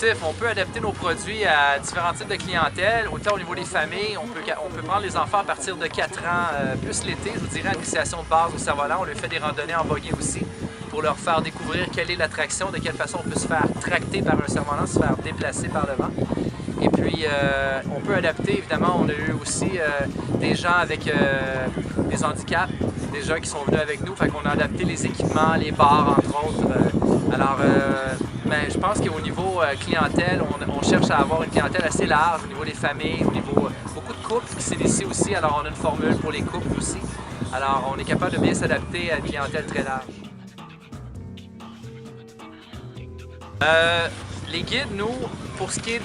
compétitif. On peut adapter nos produits à différents types de clientèle. Autant au niveau des familles, on peut prendre les enfants à partir de 4 ans, plus l'été, je vous dirais, initiation de base au cerf-volant. On leur fait des randonnées en buggy aussi pour leur faire découvrir quelle est l'attraction, de quelle façon on peut se faire tracter par un cerf-volant, se faire déplacer par le vent. Et puis, on peut adapter, évidemment, on a eu aussi des gens avec des handicaps, des gens qui sont venus avec nous, fait qu'on a adapté les équipements, les bars, entre autres. Ben, je pense qu'au niveau clientèle, on cherche à avoir une clientèle assez large, au niveau des familles, au niveau beaucoup de couples qui s'initient aussi, alors on a une formule pour les couples aussi. Alors, on est capable de bien s'adapter à une clientèle très large. Les guides, nous, pour ce qui est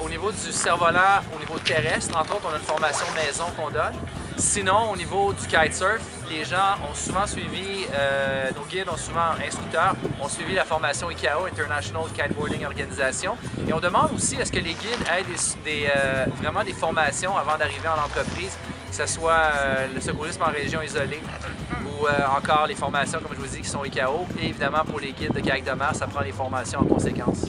au niveau du cerf-volant, au niveau terrestre, entre autres, on a une formation maison qu'on donne. Sinon, au niveau du kitesurf, les gens ont souvent suivi, nos guides ont souvent, instructeurs, ont suivi la formation ICAO, International Kiteboarding Organization. Et on demande aussi à ce que les guides aient vraiment des formations avant d'arriver en entreprise, que ce soit le secourisme en région isolée ou encore les formations, comme je vous dis, qui sont ICAO. Et évidemment, pour les guides de kayak de mer, ça prend les formations en conséquence.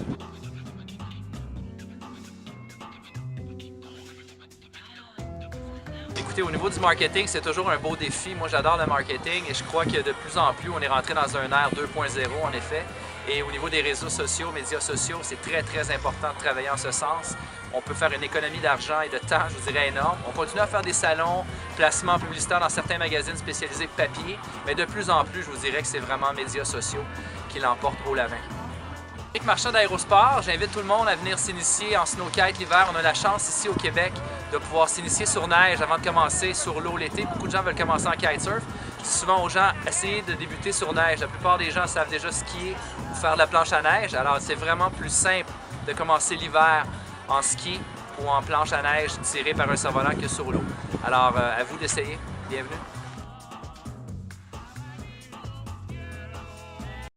Écoutez, au niveau du marketing, c'est toujours un beau défi. Moi, j'adore le marketing et je crois que de plus en plus, on est rentré dans un ère 2.0 en effet. Et au niveau des réseaux sociaux, médias sociaux, c'est très, très important de travailler en ce sens. On peut faire une économie d'argent et de temps, je vous dirais, énorme. On continue à faire des salons, placements publicitaires dans certains magazines spécialisés papier, mais de plus en plus, je vous dirais que c'est vraiment médias sociaux qui l'emportent haut la main. Avec Marchand d'Aérosport, j'invite tout le monde à venir s'initier en snowkite l'hiver. On a la chance ici au Québec de pouvoir s'initier sur neige avant de commencer sur l'eau l'été. Beaucoup de gens veulent commencer en kitesurf. Je dis souvent aux gens, essayez de débuter sur neige. La plupart des gens savent déjà skier ou faire de la planche à neige. Alors c'est vraiment plus simple de commencer l'hiver en ski ou en planche à neige tirée par un cerf-volant que sur l'eau. Alors à vous d'essayer. Bienvenue.